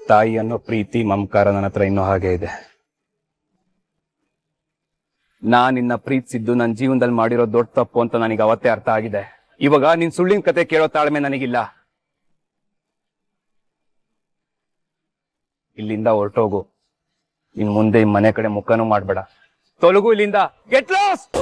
ತಾಯಿ ಅನ್ನೋ ಪ್ರೀತಿ ಮಮಕಾರ ನನ್ನ ಹತ್ರ ಇನ್ನೂ ಹಾಗೆ ಇದೆ. ನಿನ್ನ ಪ್ರೀತಿಸಿದ್ದು ನನ್ನ ಜೀವನದಲ್ಲಿ ಮಾಡಿರೋ ದೊಡ್ಡ ತಪ್ಪು ಅಂತ ನನಗೆ ಅವತ್ತೇ ಅರ್ಥ ಆಗಿದೆ. ಇವಾಗ ನಿನ್ ಸುಳ್ಳಿನ ಕತೆ ಕೇಳೋ ತಾಳ್ಮೆ ನನಗಿಲ್ಲ. ಇಲ್ಲಿಂದ ಹೊರಟೋಗು. ಇನ್ ಮುಂದೆ ಈ ಮನೆ ಕಡೆ ಮುಖನೂ ಮಾಡ್ಬೇಡ. ತೊಲಗು ಇಲ್ಲಿಂದ. Get lost.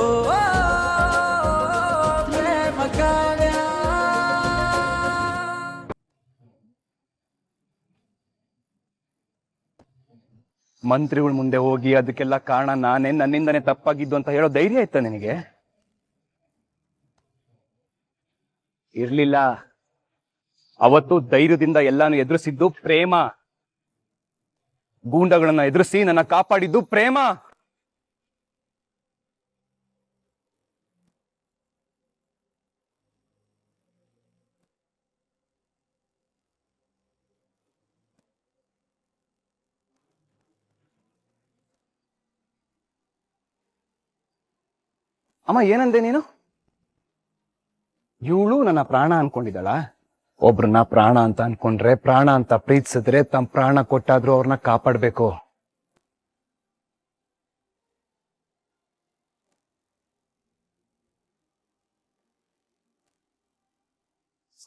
ಮಂತ್ರಿಗಳ ಮುಂದೆ ಹೋಗಿ ಅದಕ್ಕೆಲ್ಲ ಕಾರಣ ನಾನೇ, ನನ್ನಿಂದನೇ ತಪ್ಪಾಗಿದ್ದು ಅಂತ ಹೇಳೋ ಧೈರ್ಯ ಆಯ್ತಾ ನಿನಗೆ? ಇರ್ಲಿಲ್ಲ. ಅವತ್ತು ಧೈರ್ಯದಿಂದ ಎಲ್ಲಾನು ಎದುರಿಸಿದ್ದು ಪ್ರೇಮ. ಗೂಂಡಗಳನ್ನ ಎದುರಿಸಿ ನನ್ನ ಕಾಪಾಡಿದ್ದು ಪ್ರೇಮ. ಅಮ್ಮ, ಏನಂದೆ ನೀನು? ಇವಳು ನನ್ನ ಪ್ರಾಣ ಅನ್ಕೊಂಡಿದ್ದಾಳ? ಒಬ್ರನ್ನ ಪ್ರಾಣ ಅಂತ ಅನ್ಕೊಂಡ್ರೆ, ಪ್ರಾಣ ಅಂತ ಪ್ರೀತಿಸಿದ್ರೆ ತಮ್ಮ ಪ್ರಾಣ ಕೊಟ್ಟಾದ್ರೂ ಅವ್ರನ್ನ ಕಾಪಾಡ್ಬೇಕು.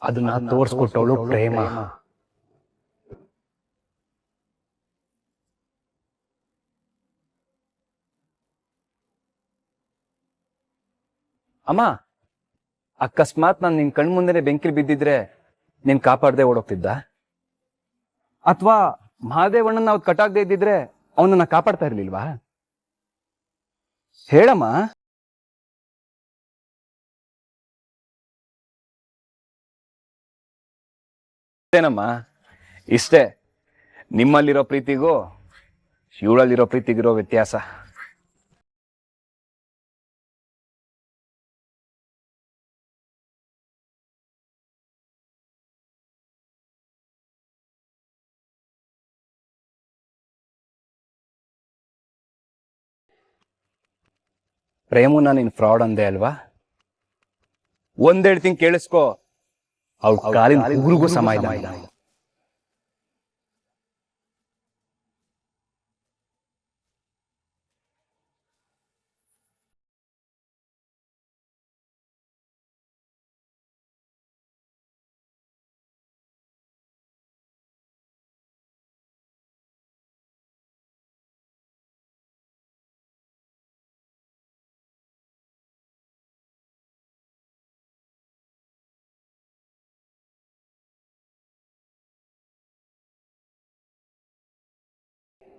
ಅದನ್ನ ತೋರ್ಸ್ಕೊಟ್ಟವಳು ಪ್ರೇಮ. ಅಮ್ಮ, ಅಕಸ್ಮಾತ್ ನಾನು ನಿನ್ ಕಣ್ ಮುಂದೆನೆ ಬೆಂಕಿ ಬಿದ್ದಿದ್ರೆ ನೀನ್ ಕಾಪಾಡದೆ ಓಡೋಗ್ತಿದ್ದ? ಅಥವಾ ಮಹಾದೇವಣ್ಣನ ಅವತ್ತು ಕಟ್ಟಾಗದೆ ಇದ್ದಿದ್ರೆ ಅವನನ್ನ ಕಾಪಾಡ್ತಾ ಇರ್ಲಿಲ್ವಾ? ಹೇಳಮ್ಮ. ಏನಮ್ಮ ಇಷ್ಟೇ ನಿಮ್ಮಲ್ಲಿರೋ ಪ್ರೀತಿಗೂ ಇವಳಲ್ಲಿರೋ ಪ್ರೀತಿಗಿರೋ ವ್ಯತ್ಯಾಸ. ಪ್ರೇಮನ ನೀನ್ ಫ್ರಾಡ್ ಅಂದೆ ಅಲ್ವಾ? ಒಂದ್ ಹೇಳ್ತೀನಿ ಕೇಳಿಸ್ಕೋ, ಅವ್ಳ ಕಾಲಿನ ಉಗುರಿಗೂ ಸಮ ಇಲ್ಲ.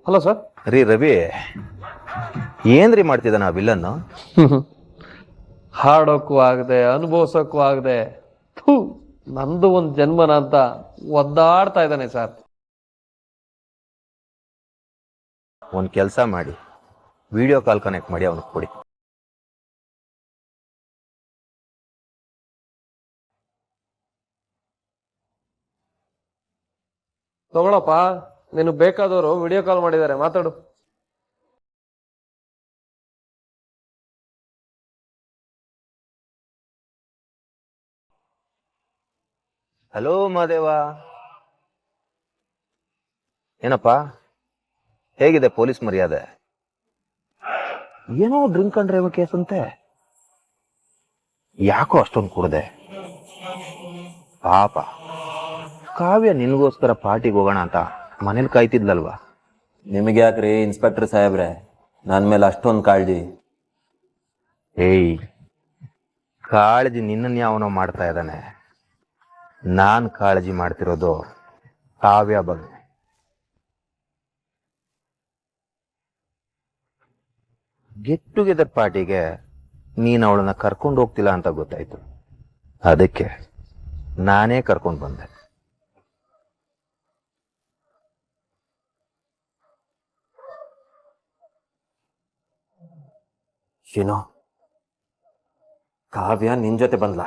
Hello sir. ರೀ ರವಿ, ಏನ್ರಿ ಮಾಡ್ತಿದ್ದಾನ ಆ ವಿಲನ್ನು? ಹಾಡೋಕ್ಕೂ ಆಗದೆ, ಅನುಭವಿಸೋಕ್ಕೂ ಆಗದೆ, ನಂದು ಒಂದು ಜನ್ಮನ ಅಂತ ಒದ್ದಾಡ್ತಾ ಇದ್ದಾನೆ ಸರ್. ಒಂದು ಕೆಲಸ ಮಾಡಿ, ವಿಡಿಯೋ ಕಾಲ್ ಕನೆಕ್ಟ್ ಮಾಡಿ ಅವನಿಗೆ ಕೊಡಿ. ತಗೊಳಪ್ಪ, ನೀನು ಬೇಕಾದವರು ವಿಡಿಯೋ ಕಾಲ್ ಮಾಡಿದ್ದಾರೆ, ಮಾತಾಡು. ಹಲೋ ಮಾದೇವ, ಏನಪ್ಪಾ ಹೇಗಿದೆ ಪೊಲೀಸ್ ಮರ್ಯಾದೆ? ಏನೋ ಡ್ರಿಂಕ್ ಅಂಡ್ ಡ್ರೈವ್ ಕೇಸ್ ಅಂತೆ, ಯಾಕೋ ಅಷ್ಟೊಂದು ಕುಡ್ದೆ? ಪಾಪ ಕಾವ್ಯ ನಿನ್ಗೋಸ್ಕರ ಪಾರ್ಟಿಗೆ ಹೋಗೋಣ ಅಂತ ಮನೇಲಿ ಕಾಯ್ತಿದ್ಲಲ್ವಾ? ನಿಮಗೆ ಯಾಕ್ರಿ ಇನ್ಸ್ಪೆಕ್ಟರ್ ಸಾಹೇಬ್ರೆ ನನ್ನ ಮೇಲೆ ಅಷ್ಟೊಂದು ಕಾಳಜಿ? ಏಯ್, ಕಾಳಜಿ ನಿನ್ನನ್ನು ಯಾವನೋ ಮಾಡ್ತಾ ಇದ್ದಾನೆ. ನಾನ್ ಕಾಳಜಿ ಮಾಡ್ತಿರೋದು ಕಾವ್ಯ ಬಗ್ಗೆ. ಗೆಟ್ ಟುಗೆದರ್ ಪಾರ್ಟಿಗೆ ನೀನು ಅವಳನ್ನ ಕರ್ಕೊಂಡು ಹೋಗ್ತಿಲ್ಲ ಅಂತ ಗೊತ್ತಾಯ್ತು. ಅದಕ್ಕೆ ನಾನೇ ಕರ್ಕೊಂಡು ಬಂದೆ. ಏನೋ ಕಾವ್ಯ ನಿನ್ ಜೊತೆ ಬಂದ್ಲಾ?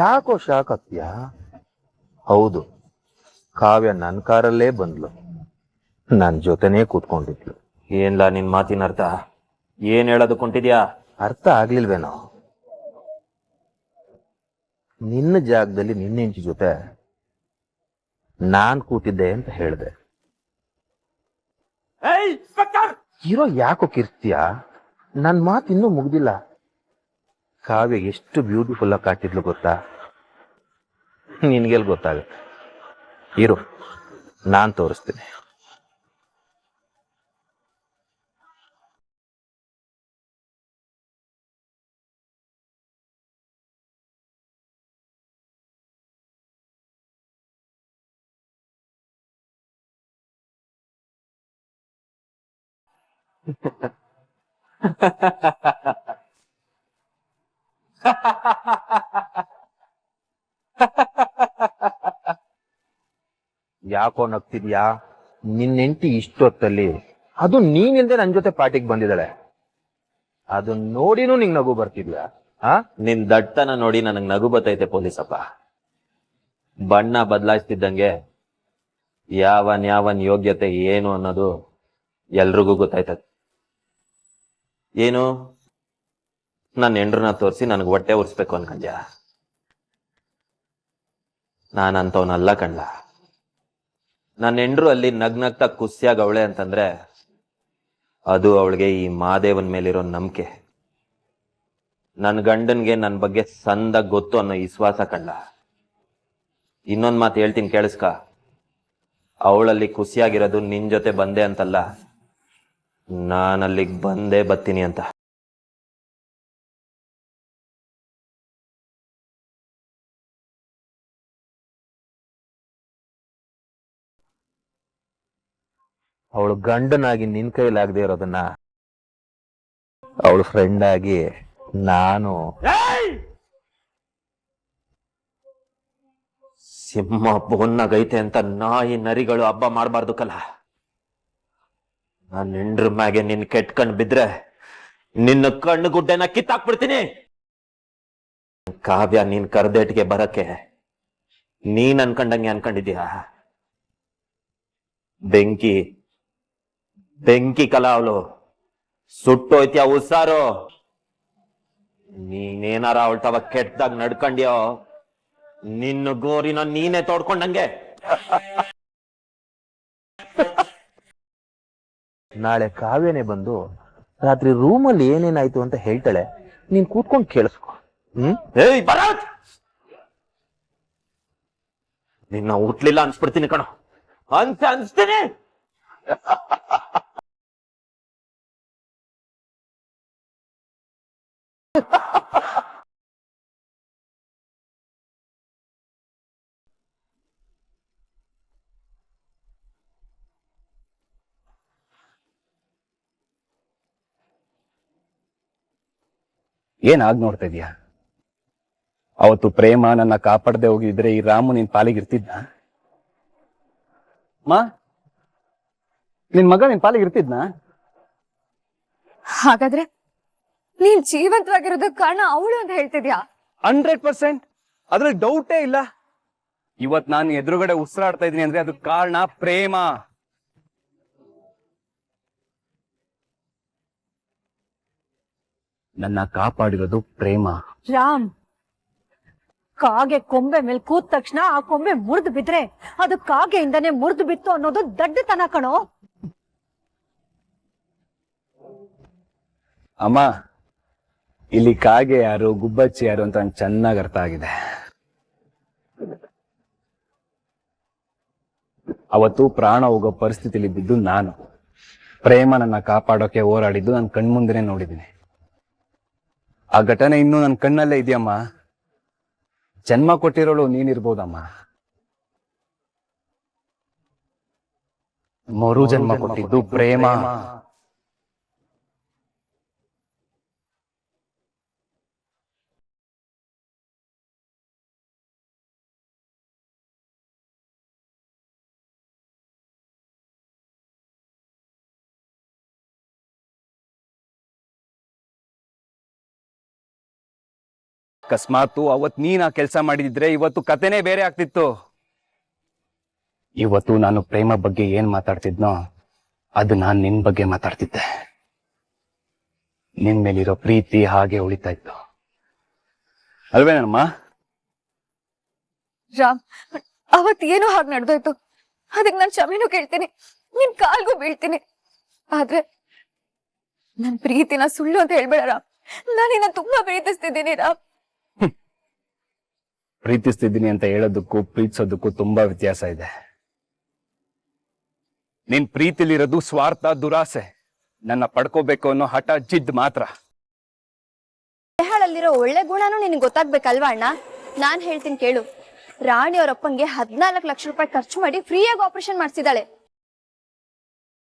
ಯಾಕೋ ಶಾಕ್ ಆಗ್ತೀಯಾ? ಹೌದು, ಕಾವ್ಯ ನನ್ನ ಕಾರಲ್ಲೇ ಬಂದ್ಲು, ನನ್ನ ಜೊತೆನೇ ಕೂತ್ಕೊಂಡಿದ್ಲು. ಏನ್ಲಾ ನಿನ್ ಮಾತಿನ ಅರ್ಥ? ಏನ್ ಹೇಳೋದಕ್ಕೊಂಟಿದ್ಯಾ? ಅರ್ಥ ಆಗ್ಲಿಲ್ವೇನೋ? ನಿನ್ನ ಜಾಗದಲ್ಲಿ ನಿನ್ನ ಹೆಂಡತಿ ಜೊತೆ ನಾನ್ ಕೂತಿದ್ದೆ ಅಂತ ಹೇಳಿದೆ. ಇರೋ ಯಾಕೋ ಕಿರ್ತಿಯ? ನನ್ ಮಾತು ಇನ್ನೂ ಮುಗ್ದಿಲ್ಲ. ಕಾವ್ಯ ಎಷ್ಟು ಬ್ಯೂಟಿಫುಲ್ ಆಗಿ ಕಾಣ್ತಿದ್ಲು ಗೊತ್ತಾ? ನಿನ್ಗೆಲ್ ಗೊತ್ತಾಗುತ್ತೆ? ಇರು, ನಾನ್ ತೋರಿಸ್ತೀನಿ. ಯಾಕೋ ನಗ್ತಿದ್ಯಾ? ನಿನ್ ಹೆಂಡತಿ ಇಷ್ಟೊತ್ತಲ್ಲಿ, ಅದು ನೀನಿಲ್ದೆ ನನ್ ಜೊತೆ ಪಾರ್ಟಿಗೆ ಬಂದಿದ್ದಾಳೆ. ಅದನ್ನ ನೋಡಿನೂ ನಿಂಗ್ ನಗು ಬರ್ತಿದ್ಯಾ? ನಿನ್ ದಟ್ಟತನ ನೋಡಿ ನನಗ್ ನಗು ಬತ್ತೈತೆ ಪೊಲೀಸಪ್ಪ. ಬಣ್ಣ ಬದಲಾಯಿಸ್ತಿದ್ದಂಗೆ ಯಾವನ್ ಯೋಗ್ಯತೆ ಏನು ಅನ್ನೋದು ಎಲ್ರಿಗೂ ಗೊತ್ತಾಯ್ತದೆ. ಏನು ನನ್ನ ಹೆಂಡ್ರನ್ನ ತೋರಿಸಿ ನನಗ್ ಹೊಟ್ಟೆ ಉರ್ಸ್ಬೇಕು ಅನ್ಕಂಡ್ಯ? ನಾನಂತವನಲ್ಲ ಕಣ್ಲ. ನನ್ನ ಹೆಂಡ್ರು ಅಲ್ಲಿ ನಗ್ನಗ್ತಾ ಕುಸ್ಯಾಗ ಅವಳೆ ಅಂತಂದ್ರೆ ಅದು ಅವಳಿಗೆ ಈ ಮಾದೇವನ್ ಮೇಲಿರೋ ನಂಬಿಕೆ. ನನ್ನ ಗಂಡನ್ಗೆ ನನ್ನ ಬಗ್ಗೆ ಸಂದಾಗ ಗೊತ್ತು ಅನ್ನೋ ವಿಶ್ವಾಸ ಕಣ್ಲ. ಇನ್ನೊಂದ್ ಮಾತು ಹೇಳ್ತೀನಿ ಕೇಳಿಸ್ಕ. ಅವಳಲ್ಲಿ ಖುಷಿಯಾಗಿರೋದು ನಿನ್ ಜೊತೆ ಬಂದೆ ಅಂತಲ್ಲ, ನಾನಲ್ಲಿಗ್ ಬಂದೇ ಬರ್ತೀನಿ ಅಂತ. ಅವಳು ಗಂಡನಾಗಿ ನಿನ್ ಕೈಲಾಗದೆ ಇರೋದನ್ನ ಅವಳು ಫ್ರೆಂಡ್ ಆಗಿ ನಾನು. ಸಿಂಹ ಬೋನ್ನಾಗೈತೆ ಅಂತ ನಾಯಿ ನರಿಗಳು ಹಬ್ಬ ಮಾಡಬಾರ್ದು ಕಲ. ನನ್ನ ಹೆಂಡ್ರ ಮ್ಯಾಗೆ ನಿನ್ ಕೆಟ್ಟ ಕಣ್ ಬಿದ್ರೆ ನಿನ್ನ ಕಣ್ಣು ಗುಡ್ಡೆನ ಕಿತ್ತಾಕ್ಬಿಡ್ತೀನಿ. ಕಾವ್ಯ ನೀನ್ ಕರ್ದೇಟ್ಗೆ ಬರಕ್ಕೆ ನೀನ್ ಅನ್ಕಂಡಂಗೆ ಅನ್ಕೊಂಡಿದ್ಯಾ? ಬೆಂಕಿ ಕಲ ಅವಳು. ಸುಟ್ಟೋಯ್ತ್ಯಾ ಉಸಾರು. ನೀನೇನಾರ ಅವಳ ತವ ಕೆಟ್ಟದಾಗ ನಡ್ಕಂಡ್ಯೋ ನಿನ್ನ ಗೋರಿನ ನೀನೇ ತೋಡ್ಕೊಂಡಂಗೆ. ನಾಳೆ ಕಾವ್ಯನೇ ಬಂದು ರಾತ್ರಿ ರೂಮಲ್ಲಿ ಏನೇನಾಯ್ತು ಅಂತ ಹೇಳ್ತಾಳೆ. ನೀನ್ ಕೂತ್ಕೊಂಡು ಕೇಳಿಸ್ಕೊ. ಏಯ್ ಭರತ್, ನಿನ್ನ ಹುಟ್ಲಿಲ್ಲ ಅನ್ಸ್ಬಿಡ್ತೀನಿ ಕಣೋ. ಅನ್ಸ್ತೀನಿ. ಏನಾಗ್ ನೋಡ್ತಾ ಇದೀಯ? ಅವತ್ತು ಪ್ರೇಮ ನನ್ನ ಕಾಪಾಡದೆ ಹೋಗಿದ್ರೆ ಈ ರಾಮು ನಿನ್ ಪಾಲಿಗಿರ್ತಿದ್ನ? ನಿನ್ ಮಗ ನಿನ್ ಪಾಲಿಗಿರ್ತಿದ್ನ? ಹಾಗಾದ್ರೆ ನೀನ್ ಜೀವಂತವಾಗಿರೋದಕ್ಕೆ ಕಾರಣ ಅವಳು ಅಂತ ಹೇಳ್ತಿದ್ಯಾ? 100%. ಅದ್ರಲ್ಲಿ ಡೌಟೇ ಇಲ್ಲ. ಇವತ್ ನಾನು ಎದುರುಗಡೆ ಉಸಿರಾಡ್ತಾ ಇದೀನಿ ಅಂದ್ರೆ ಅದಕ್ಕೆ ಕಾರಣ ಪ್ರೇಮ. ನನ್ನ ಕಾಪಾಡಿರೋದು ಪ್ರೇಮ. ರಾಮ್, ಕಾಗೆ ಕೊಂಬೆ ಮೇಲೆ ಕೂತ ತಕ್ಷಣ ಆ ಕೊಂಬೆ ಮುರಿದು ಬಿದ್ರೆ ಅದು ಕಾಗೆಯಿಂದಾನೆ ಮುರಿದು ಬಿತ್ತು ಅನ್ನೋದು ದಡ್ಡತನ ಕಣೋ. ಅಮ್ಮ, ಇಲ್ಲಿ ಕಾಗೆ ಯಾರು ಗುಬ್ಬಚ್ಚಿ ಯಾರು ಅಂತ ನಂಗೆ ಚೆನ್ನಾಗಿ ಅರ್ಥ ಆಗಿದೆ. ಅವತ್ತು ಪ್ರಾಣ ಹೋಗೋ ಪರಿಸ್ಥಿತಿಲಿ ಇದ್ದಿದ್ದು ನಾನು. ಪ್ರೇಮ ನನ್ನ ಕಾಪಾಡೋಕೆ ಹೋರಾಡಿದ್ದು ನನ್ನ ಕಣ್ಮುಂದೆನೆ ನೋಡಿದ್ದೀನಿ. ಆ ಘಟನೆ ಇನ್ನೂ ನನ್ನ ಕಣ್ಣಲ್ಲೇ ಇದೆಯಮ್ಮ. ಜನ್ಮ ಕೊಟ್ಟಿರೋಳು ನೀನಿರ್ಬೋದಮ್ಮ. ಮರು ಜನ್ಮ ಕೊಟ್ಟಿದ್ದು ಪ್ರೇಮ. ಅಕಸ್ಮಾತು ಅವತ್ ನೀನ್ ಆ ಕೆಲಸ ಮಾಡಿದ್ರೆ ಇವತ್ತು ಕತೆನೇ ಬೇರೆ ಆಗ್ತಿತ್ತು. ಇವತ್ತು ನಾನು ಪ್ರೇಮ ಬಗ್ಗೆ ಏನ್ ಮಾತಾಡ್ತಿದ್ನೋ ಅದು ನಾನ್ ನಿನ್ ಬಗ್ಗೆ ಮಾತಾಡ್ತಿದ್ದೆ. ನಿನ್ ಮೇಲಿರೋ ಪ್ರೀತಿ ಹಾಗೆ ಉಳಿತಾ ಇತ್ತು ಅಲ್ವೇನಮ್ಮ? ರಾಮ್, ಅವತ್ ಏನೋ ಹಾಗೆ ನಡೆದೋಯ್ತು. ಅದಕ್ಕೆ ನಾನು ಕ್ಷಮೆನೂ ಕೇಳ್ತೀನಿ, ನಿನ್ ಕಾಲ್ಗೂ ಬೀಳ್ತೀನಿ. ಆದ್ರೆ ನನ್ ಪ್ರೀತಿನ ಸುಳ್ಳು ಅಂತ ಹೇಳ್ಬೇಡ ರಾಮ್. ನಾನಿನ್ನ ತುಂಬಾ ಪ್ರೀತಿಸ್ತಿದ್ದೀನಿ ರಾಮ್. ಪ್ರೀತಿಸ್ತಿದ್ದೀನಿ ಅಂತ ಹೇಳೋದಕ್ಕೂ ಪ್ರೀತಿಸೋದಕ್ಕೂ ತುಂಬಾ ವ್ಯತ್ಯಾಸ ಇದೆ. ನಿನ್ ಪ್ರೀತಿಲಿರೋದು ಸ್ವಾರ್ಥ, ದುರಾಸೆ. ನನ್ನ ಪಡ್ಕೋಬೇಕು ಅನ್ನೋ ಹಠ, ಜಿದ್ ಮಾತ್ರ. ನೇಹಾಳಲ್ಲಿರೋ ಒಳ್ಳೆ ಗುಣನೂ ನಿನಗೆ ಗೊತ್ತಾಗ್ಬೇಕಲ್ವಾ ಅಣ್ಣ? ನಾನ್ ಹೇಳ್ತೀನಿ ಕೇಳು. ರಾಣಿ ಅವರಪ್ಪಂಗೆ 14 ಲಕ್ಷ ರೂಪಾಯಿ ಖರ್ಚು ಮಾಡಿ ಫ್ರೀಯಾಗಿ ಆಪರೇಷನ್ ಮಾಡಿಸಿದಾಳೆ.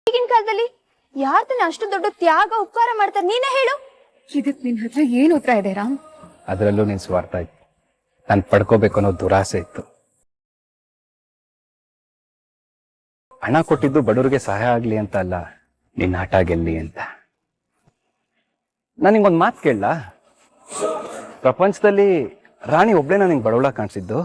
ಈಗಿನ ಕಾಲದಲ್ಲಿ ಯಾರ್ ತಾನೆ ಅಷ್ಟು ದೊಡ್ಡ ತ್ಯಾಗ ಉಪಕಾರ ಮಾಡ್ತಾರೆ, ನೀನೇ ಹೇಳು. ಇದಕ್ ನಿನ್ ಹತ್ರ ಏನ್ ಉತ್ತರ ಇದೆ ರಾಮ್? ಅದರಲ್ಲೂ ನಿನ್ ಸ್ವಾರ್ಥ ಇತ್ತು. ನಾನು ಪಡ್ಕೋಬೇಕು ಅನ್ನೋ ದುರಾಸೆ ಇತ್ತು. ಹಣ ಕೊಟ್ಟಿದ್ದು ಬಡವರಿಗೆ ಸಹಾಯ ಆಗ್ಲಿ ಅಂತ ಅಲ್ಲ, ನಿನ್ನ ಹಠ ಗೆಲ್ಲಿ ಅಂತ. ನಾನು ನಿಂಗೊಂದು ಮಾತು ಕೇಳಲ್ಲ? ಪ್ರಪಂಚದಲ್ಲಿ ರಾಣಿ ಒಬ್ಳೇನ ನಿಂಗೆ ಬಡವಳ ಕಾಣಿಸಿದ್ದು?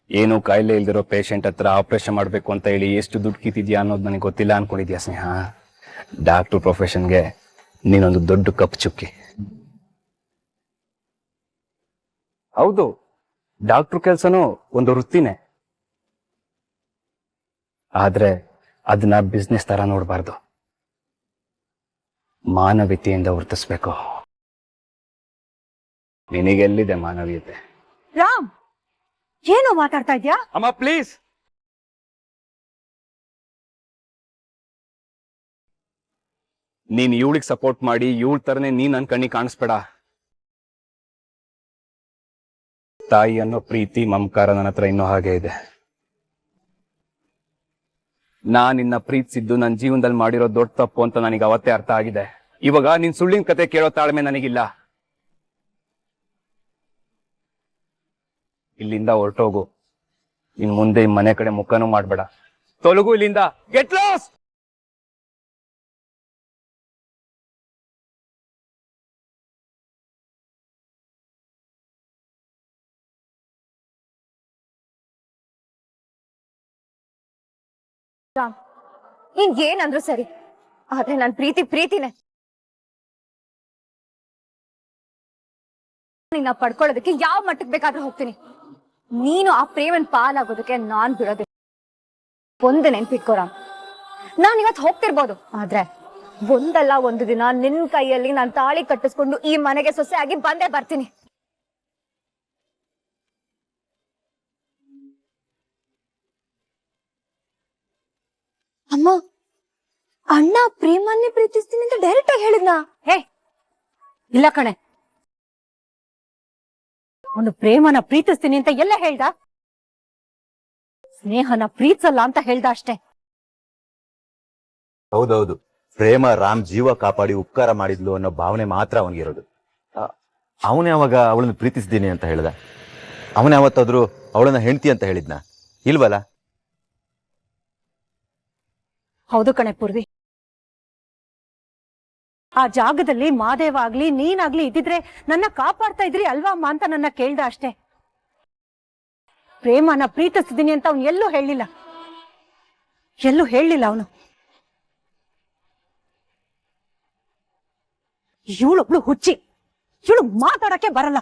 ಏನು ಕಾಯಿಲೆ ಇಲ್ದಿರೋ ಪೇಷಂಟ್ ಹತ್ರ ಆಪರೇಷನ್ ಮಾಡ್ಬೇಕು ಅಂತ ಹೇಳಿ ಎಷ್ಟು ದುಡ್ಡು ಕಿತ್ತಿದ್ಯಾ ಅನ್ನೋದು ನನಗೆ ಗೊತ್ತಿಲ್ಲ ಅನ್ಕೊಂಡಿದ್ಯಾ ಸ್ನೇಹ? ಡಾಕ್ಟರ್ ಪ್ರೊಫೆಷನ್ಗೆ ನೀನೊಂದು ದೊಡ್ಡ ಕಪ್ ಚುಕ್ಕಿ. ಹೌದು, ಡಾಕ್ಟರ್ ಕೆಲ್ಸನೂ ಒಂದು ವೃತ್ತಿನೇ. ಆದ್ರೆ ಅದನ್ನ ಬಿಸ್ನೆಸ್ ತರ ನೋಡ್ಬಾರ್ದು, ಮಾನವೀಯತೆಯಿಂದ ವರ್ತಿಸ್ಬೇಕು. ನಿನಗೆಲ್ಲಿದೆ ಮಾನವೀಯತೆ? ರಾಮ್, ಏನು ಮಾತಾಡ್ತಾ ಇದ್ಯಾ? ಅಮ್ಮ ಪ್ಲೀಸ್. ನೀನ್ ಇವಳಿಗೆ ಸಪೋರ್ಟ್ ಮಾಡಿ ಇವಳ ತರನೇ ನೀನ್ ನನ್ ಕಣ್ಣಿಗೆ ಕಾಣಿಸ್ಬೇಡ. ತಾಯಿ ಅನ್ನೋ ಪ್ರೀತಿ, ಮಮಕಾರ ನನ್ನ ಹತ್ರ ಇನ್ನೂ ಹಾಗೆ ಇದೆ. ನಿನ್ನ ಪ್ರೀತಿಸಿದ್ದು ನನ್ನ ಜೀವನದಲ್ಲಿ ಮಾಡಿರೋ ದೊಡ್ಡ ತಪ್ಪು ಅಂತ ನನಗೆ ಅವತ್ತೇ ಅರ್ಥ ಆಗಿದೆ. ಇವಾಗ ನಿನ್ ಸುಳ್ಳಿನ ಕತೆ ಕೇಳೋ ತಾಳ್ಮೆ ನನಗಿಲ್ಲ. ಇಲ್ಲಿಂದ ಹೊರಟೋಗು. ಇನ್ ಮುಂದೆ ಈ ಮನೆ ಕಡೆ ಮುಖನೂ ಮಾಡ್ಬೇಡ. ತೊಲಗು ಇಲ್ಲಿಂದ. Get lost. ರಾಮ್, ನೀನ್ ಏನಂದ್ರು ಸರಿ, ಆದ್ರೆ ನನ್ ಪ್ರೀತಿನೇ. ನಿನ್ನ ಪಡ್ಕೊಳ್ಳೋದಕ್ಕೆ ಯಾವ ಮಟ್ಟಕ್ಕೆ ಬೇಕಾದ್ರೂ ಹೋಗ್ತೀನಿ. ನೀನು ಆ ಪ್ರೇಮನ್ ಪಾಲಾಗೋದಕ್ಕೆ ನಾನ್ ಬಿಡೋದಿಲ್ಲ. ಒಂದು ನೆನ್ಪಿಟ್ಕೋ ರಾಮ್, ನಾನ್ ಇವತ್ತು ಹೋಗ್ತಿರ್ಬೋದು, ಆದ್ರೆ ಒಂದಲ್ಲ ಒಂದು ದಿನ ನಿನ್ ಕೈಯಲ್ಲಿ ನಾನ್ ತಾಳಿ ಕಟ್ಟಿಸ್ಕೊಂಡು ಈ ಮನೆಗೆ ಸೊಸೆ ಆಗಿ ಬಂದೇ ಬರ್ತೀನಿ. ಅಮ್ಮ, ಅಣ್ಣ ಪ್ರೇಮನ್ನೇ ಪ್ರೀತಿಸ್ತೀನಿ ಅಂತ ಡೈರೆಕ್ಟ್ ಆಗಿ ಹೇಳಿದ್ನಾ? ಹೇ, ಇಲ್ಲ ಕಣೆ. ಅವನು ಪ್ರೇಮನ ಪ್ರೀತಿಸ್ತೀನಿ ಅಂತ ಎಲ್ಲ ಹೇಳ್ದ? ಸ್ನೇಹನ ಪ್ರೀತಿಸಲ್ಲ ಅಂತ ಹೇಳ್ದ ಅಷ್ಟೇ. ಹೌದೌದು, ಪ್ರೇಮ ರಾಮ್ ಜೀವ ಕಾಪಾಡಿ ಉಪಕಾರ ಮಾಡಿದ್ಲು ಅನ್ನೋ ಭಾವನೆ ಮಾತ್ರ ಅವನಿಗಿರೋದು. ಅವನೇ ಅವಾಗ ಅವಳನ್ನು ಪ್ರೀತಿಸಿದ್ದೀನಿ ಅಂತ ಹೇಳ್ದ? ಅವನೇ ಯಾವತ್ತಾದ್ರೂ ಅವಳನ್ನ ಹೆಂಡತಿ ಅಂತ ಹೇಳಿದ್ನ? ಇಲ್ವಲ್ಲ. ಹೌದು ಕಣೆ ಪೂರ್ವಿ, ಆ ಜಾಗದಲ್ಲಿ ಮಾದೇವ ಆಗ್ಲಿ ನೀನಾಗ್ಲಿ ಇದ್ದಿದ್ರೆ ನನ್ನ ಕಾಪಾಡ್ತಾ ಇದ್ರಿ ಅಲ್ವಾ ಅಮ್ಮ ಅಂತ ನನ್ನ ಕೇಳ್ದ ಅಷ್ಟೇ. ಪ್ರೇಮನ ಪ್ರೀತಿಸ್ತಿದ್ದೀನಿ ಅಂತ ಅವನು ಎಲ್ಲೂ ಹೇಳಲಿಲ್ಲ ಅವನು. ಇವಳೊಬ್ಳು ಹುಚ್ಚಿ, ಇವಳು ಮಾತಾಡಕ್ಕೆ ಬರಲ್ಲ.